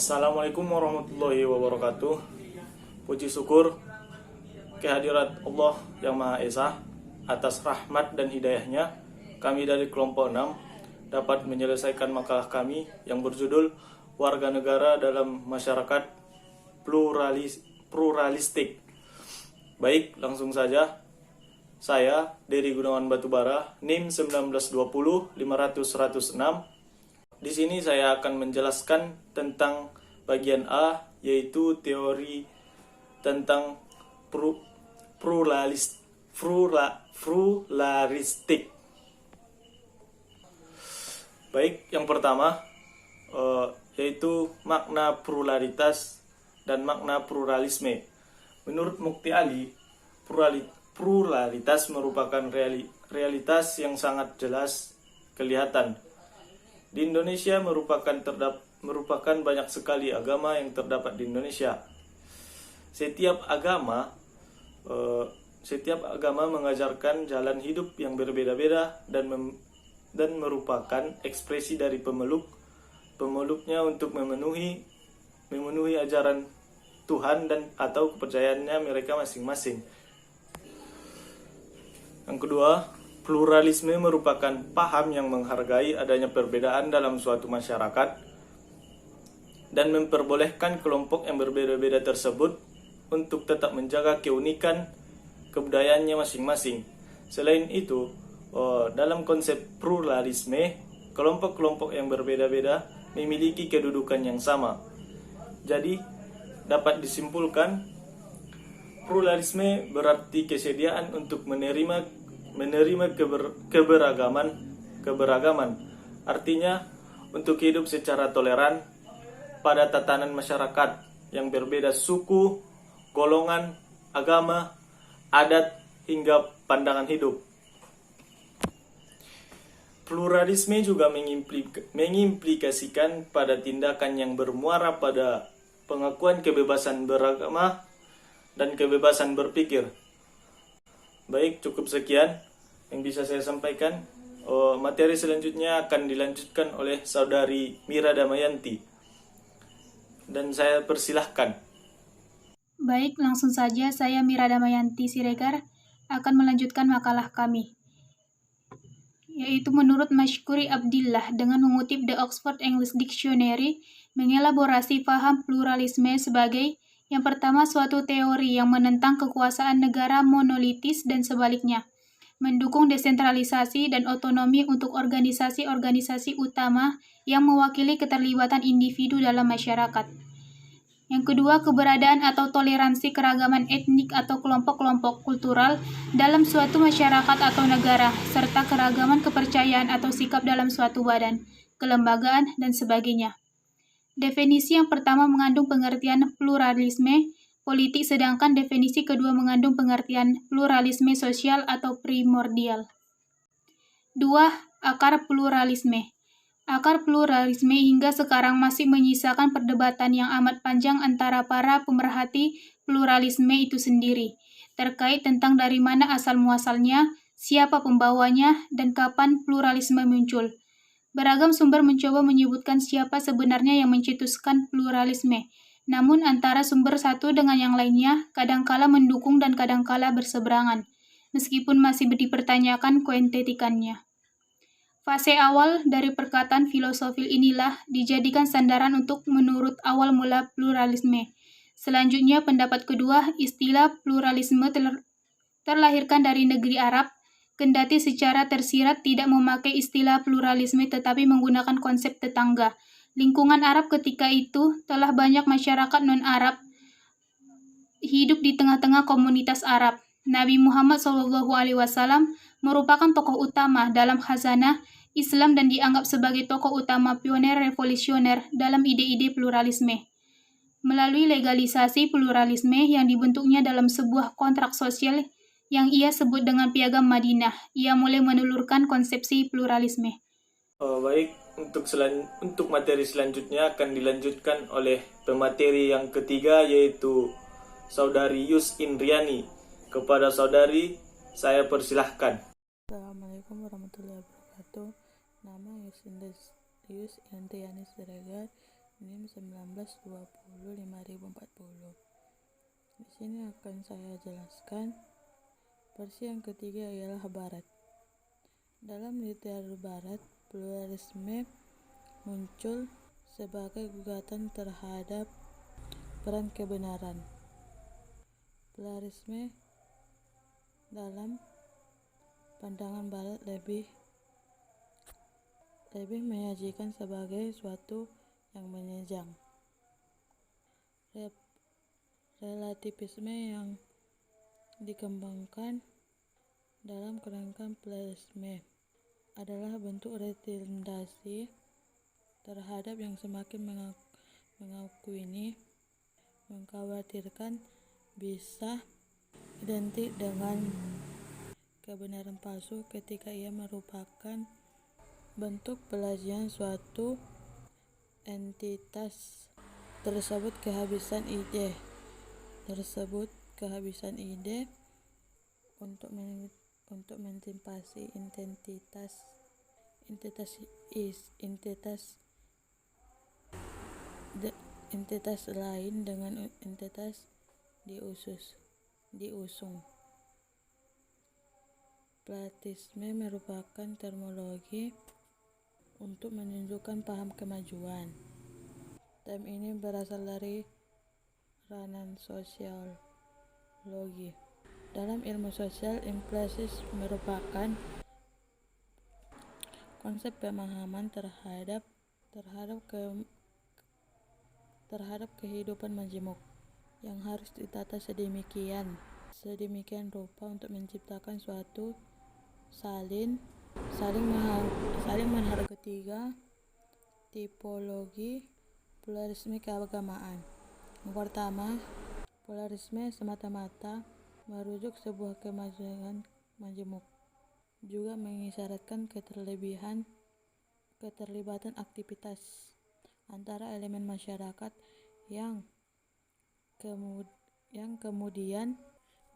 Assalamualaikum warahmatullahi wabarakatuh. Puji syukur kehadirat Allah yang Maha Esa atas rahmat dan hidayahnya, kami dari kelompok 6 dapat menyelesaikan makalah kami yang berjudul Warga Negara dalam Masyarakat Pluralistik. Baik, langsung saja. Saya Dery Gunawan Batubara, NIM 1920-500-106. Di sini saya akan menjelaskan tentang bagian A, yaitu teori tentang pluralistik. Baik, yang pertama yaitu makna pluralitas dan makna pluralisme. Menurut Mukti Ali, pluralitas merupakan realitas yang sangat jelas kelihatan. Di Indonesia merupakan banyak sekali agama yang terdapat di Indonesia. Setiap agama mengajarkan jalan hidup yang berbeda-beda dan merupakan ekspresi dari pemeluknya untuk memenuhi ajaran Tuhan dan atau kepercayaannya mereka masing-masing. Yang kedua, pluralisme merupakan paham yang menghargai adanya perbedaan dalam suatu masyarakat dan memperbolehkan kelompok yang berbeda-beda tersebut untuk tetap menjaga keunikan kebudayaannya masing-masing. Selain itu, dalam konsep pluralisme, kelompok-kelompok yang berbeda-beda memiliki kedudukan yang sama. Jadi, dapat disimpulkan, pluralisme berarti kesediaan untuk menerima keberagaman. Artinya, untuk hidup secara toleran pada tatanan masyarakat yang berbeda suku, golongan, agama, adat, hingga pandangan hidup. Pluralisme juga mengimplikasikan pada tindakan yang bermuara pada pengakuan kebebasan beragama dan kebebasan berpikir. Baik, cukup sekian yang bisa saya sampaikan. Materi selanjutnya akan dilanjutkan oleh Saudari Mira Damayanti. Dan saya persilahkan. Baik, langsung saja saya Mira Damayanti Siregar akan melanjutkan makalah kami. Yaitu menurut Mashkuri Abdillah dengan mengutip The Oxford English Dictionary, mengelaborasi paham pluralisme sebagai yang pertama, suatu teori yang menentang kekuasaan negara monolitis dan sebaliknya, mendukung desentralisasi dan otonomi untuk organisasi-organisasi utama yang mewakili keterlibatan individu dalam masyarakat. Yang kedua, keberadaan atau toleransi keragaman etnik atau kelompok-kelompok kultural dalam suatu masyarakat atau negara, serta keragaman kepercayaan atau sikap dalam suatu badan, kelembagaan, dan sebagainya. Definisi yang pertama mengandung pengertian pluralisme politik, sedangkan definisi kedua mengandung pengertian pluralisme sosial atau primordial. 2. Akar pluralisme. Akar pluralisme hingga sekarang masih menyisakan perdebatan yang amat panjang antara para pemerhati pluralisme itu sendiri, terkait tentang dari mana asal-muasalnya, siapa pembawanya, dan kapan pluralisme muncul. Beragam sumber mencoba menyebutkan siapa sebenarnya yang mencetuskan pluralisme, namun antara sumber satu dengan yang lainnya kadangkala mendukung dan kadangkala berseberangan, meskipun masih dipertanyakan kuantitikannya. Fase awal dari perkataan filosofil inilah dijadikan sandaran untuk menurut awal mula pluralisme. Selanjutnya, pendapat kedua, istilah pluralisme terlahirkan dari negeri Arab, kendati secara tersirat tidak memakai istilah pluralisme tetapi menggunakan konsep tetangga. Lingkungan Arab ketika itu telah banyak masyarakat non-Arab hidup di tengah-tengah komunitas Arab. Nabi Muhammad SAW merupakan tokoh utama dalam khazanah Islam dan dianggap sebagai tokoh utama pioner revolusioner dalam ide-ide pluralisme. Melalui legalisasi pluralisme yang dibentuknya dalam sebuah kontrak sosial yang ia sebut dengan Piagam Madinah, ia mulai menelurkan konsepsi pluralisme. Baik, untuk materi selanjutnya akan dilanjutkan oleh pemateri yang ketiga, yaitu Saudari Yus Indriani. Kepada saudari, saya persilahkan. Assalamualaikum warahmatullahi wabarakatuh. Nama Yus Indriani Siregar NIM 1920-5040. Di sini akan saya jelaskan. Versi yang ketiga ialah Barat. Dalam literatur Barat, pluralisme muncul sebagai gugatan terhadap peran kebenaran. Pluralisme dalam pandangan Barat lebih menyajikan sebagai suatu yang menyenjang. Relativisme yang dikembangkan dalam kerangka pluralisme adalah bentuk rekomendasi terhadap yang semakin mengkhawatirkan bisa identik dengan kebenaran palsu ketika ia merupakan bentuk pelajaran suatu entitas tersebut kehabisan ide untuk menempati entitas lain dengan entitas diusung. Pluralisme merupakan terminologi untuk menunjukkan paham kemajuan. Term ini berasal dari ranah sosiologi. Dalam ilmu sosial, implikasi merupakan konsep pemahaman terhadap kehidupan majemuk yang harus ditata sedemikian rupa untuk menciptakan suatu saling menghargai. Ketiga, tipologi pluralisme keagamaan. Yang pertama, pluralisme semata-mata merujuk sebuah kemajuan majemuk, juga mengisyaratkan keterlibatan aktivitas antara elemen masyarakat yang kemudian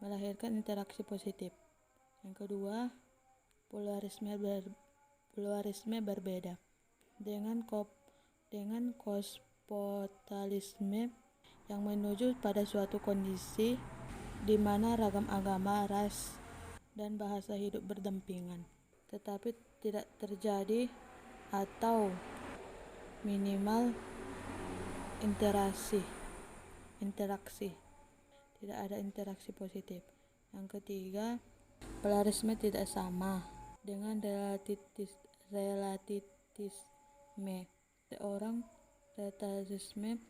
melahirkan interaksi positif. Yang kedua, pluralisme berbeda dengan kosmopolitanisme yang menuju pada suatu kondisi di mana ragam agama, ras, dan bahasa hidup berdampingan, tetapi tidak terjadi atau minimal interaksi. Tidak ada interaksi positif. Yang ketiga, pluralisme tidak sama dengan relativisme. Seorang relativisme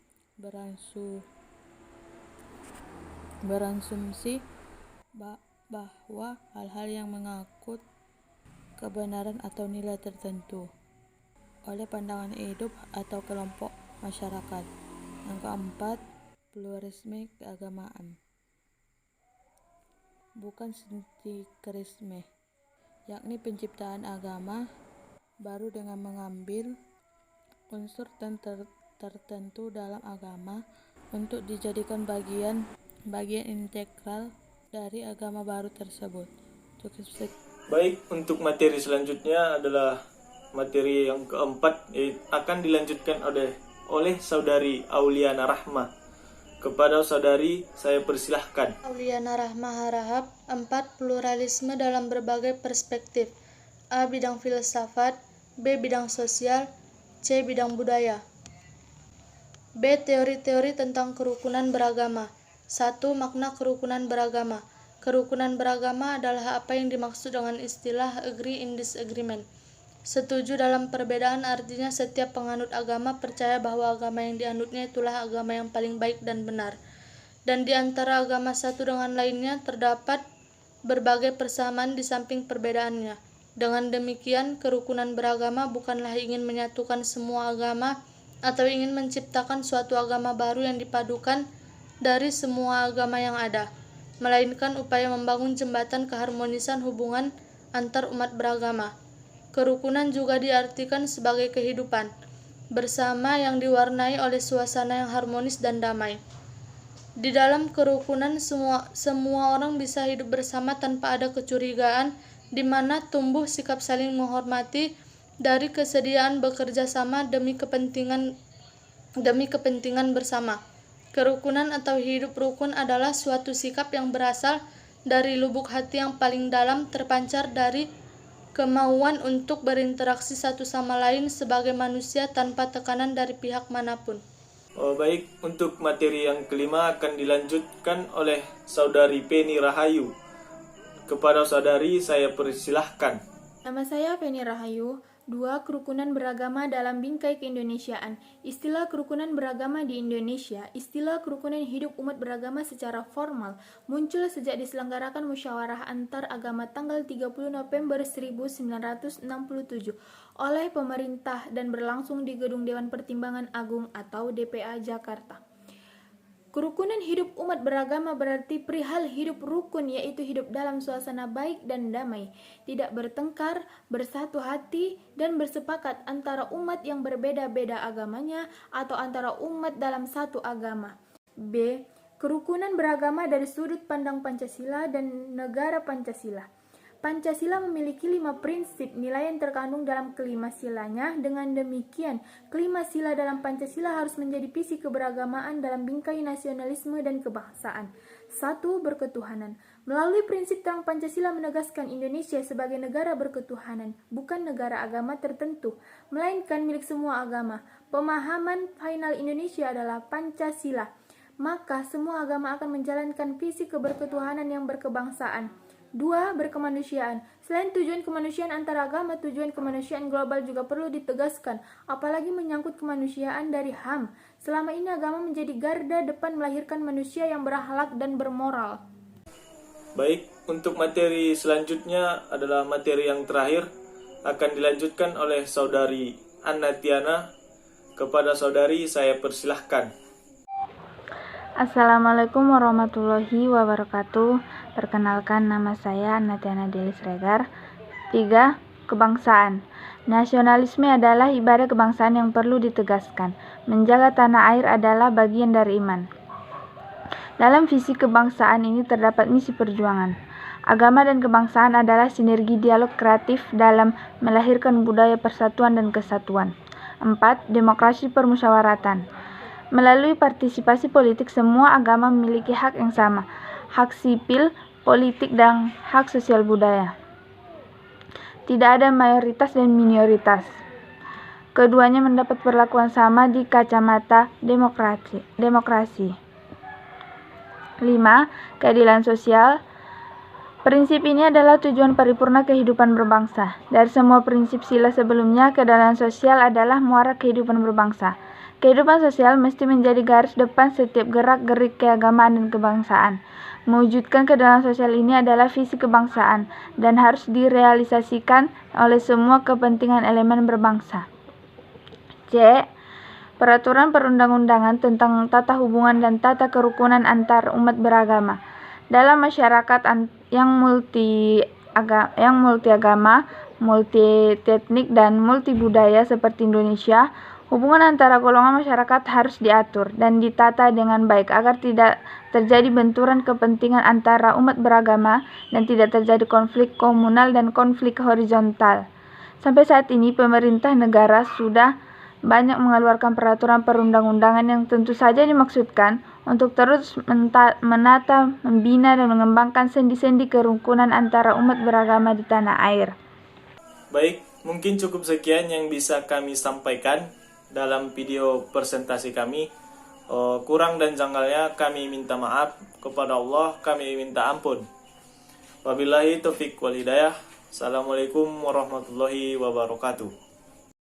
berasumsi bahwa hal-hal yang mengangkut kebenaran atau nilai tertentu oleh pandangan hidup atau kelompok masyarakat. Yang keempat, pluralisme keagamaan, bukan sinkretisme, yakni penciptaan agama baru dengan mengambil unsur tertentu dalam agama untuk dijadikan bagian integral dari agama baru tersebut. Baik, untuk materi selanjutnya adalah materi yang keempat, akan dilanjutkan oleh Saudari Auliana Rahma. Kepada saudari saya persilahkan. Auliana Rahma Harahap. 4. Pluralisme dalam berbagai perspektif. A. Bidang filsafat. B. Bidang sosial. C. Bidang budaya. B. Teori-teori tentang kerukunan beragama. 1. Makna kerukunan beragama. Kerukunan beragama adalah apa yang dimaksud dengan istilah agree in disagreement. Setuju dalam perbedaan artinya setiap penganut agama percaya bahwa agama yang dianutnya itulah agama yang paling baik dan benar. Dan di antara agama satu dengan lainnya terdapat berbagai persamaan di samping perbedaannya. Dengan demikian, kerukunan beragama bukanlah ingin menyatukan semua agama atau ingin menciptakan suatu agama baru yang dipadukan dari semua agama yang ada, melainkan upaya membangun jembatan keharmonisan hubungan antar umat beragama. Kerukunan juga diartikan sebagai kehidupan bersama yang diwarnai oleh suasana yang harmonis dan damai. Di dalam kerukunan semua orang bisa hidup bersama tanpa ada kecurigaan, di mana tumbuh sikap saling menghormati dari kesediaan bekerja sama demi kepentingan demi kepentingan bersama. Kerukunan atau hidup rukun adalah suatu sikap yang berasal dari lubuk hati yang paling dalam, terpancar dari kemauan untuk berinteraksi satu sama lain sebagai manusia tanpa tekanan dari pihak manapun. Baik, untuk materi yang kelima akan dilanjutkan oleh Saudari Penny Rahayu. Kepada saudari saya persilahkan. Nama saya Penny Rahayu. 2. Kerukunan beragama dalam bingkai keindonesiaan. Istilah kerukunan beragama di Indonesia, istilah kerukunan hidup umat beragama secara formal, muncul sejak diselenggarakan musyawarah antar agama tanggal 30 November 1967 oleh pemerintah dan berlangsung di Gedung Dewan Pertimbangan Agung atau DPA Jakarta. Kerukunan hidup umat beragama berarti perihal hidup rukun, yaitu hidup dalam suasana baik dan damai, tidak bertengkar, bersatu hati, dan bersepakat antara umat yang berbeda-beda agamanya atau antara umat dalam satu agama. B. Kerukunan beragama dari sudut pandang Pancasila dan negara Pancasila. Pancasila memiliki 5 prinsip nilai yang terkandung dalam kelima silanya. Dengan demikian, kelima sila dalam Pancasila harus menjadi visi keberagamaan dalam bingkai nasionalisme dan kebangsaan. 1. Berketuhanan. Melalui prinsip terang Pancasila menegaskan Indonesia sebagai negara berketuhanan, bukan negara agama tertentu, melainkan milik semua agama. Pemahaman final Indonesia adalah Pancasila. Maka semua agama akan menjalankan visi keberketuhanan yang berkebangsaan. 2. Berkemanusiaan. Selain tujuan kemanusiaan antar agama, tujuan kemanusiaan global juga perlu ditegaskan, apalagi menyangkut kemanusiaan dari HAM. Selama ini agama menjadi garda depan melahirkan manusia yang berakhlak dan bermoral. Baik, untuk materi selanjutnya adalah materi yang terakhir, akan dilanjutkan oleh Saudari Anna Tiana. Kepada saudari saya persilahkan. Assalamualaikum warahmatullahi wabarakatuh. Perkenalkan, nama saya Anatiana Delis Regar. 3. Kebangsaan. Nasionalisme adalah ibadah kebangsaan yang perlu ditegaskan. Menjaga tanah air adalah bagian dari iman. Dalam visi kebangsaan ini terdapat misi perjuangan. Agama dan kebangsaan adalah sinergi dialog kreatif dalam melahirkan budaya persatuan dan kesatuan. 4. Demokrasi permusyawaratan. Melalui partisipasi politik, semua agama memiliki hak yang sama, hak sipil, politik, dan hak sosial budaya. Tidak ada mayoritas dan minoritas. Keduanya mendapat perlakuan sama di kacamata demokrasi. 5. Keadilan sosial. Prinsip ini adalah tujuan paripurna kehidupan berbangsa. Dari semua prinsip sila sebelumnya, keadilan sosial adalah muara kehidupan berbangsa. Kehidupan sosial mesti menjadi garis depan setiap gerak-gerik keagamaan dan kebangsaan. Mewujudkan keadilan sosial ini adalah visi kebangsaan dan harus direalisasikan oleh semua kepentingan elemen berbangsa. C. Peraturan perundang-undangan tentang tata hubungan dan tata kerukunan antar umat beragama. Dalam masyarakat yang multiagama, multietnik, dan multibudaya seperti Indonesia, hubungan antara golongan masyarakat harus diatur dan ditata dengan baik agar tidak terjadi benturan kepentingan antara umat beragama dan tidak terjadi konflik komunal dan konflik horizontal. Sampai saat ini, pemerintah negara sudah banyak mengeluarkan peraturan perundang-undangan yang tentu saja dimaksudkan untuk terus menata, membina, dan mengembangkan sendi-sendi kerukunan antara umat beragama di tanah air. Baik, mungkin cukup sekian yang bisa kami sampaikan dalam video presentasi kami. Kurang dan janggalnya kami minta maaf, kepada Allah kami minta ampun. Wabillahi taufiq wal hidayah. Assalamualaikum warahmatullahi wabarakatuh.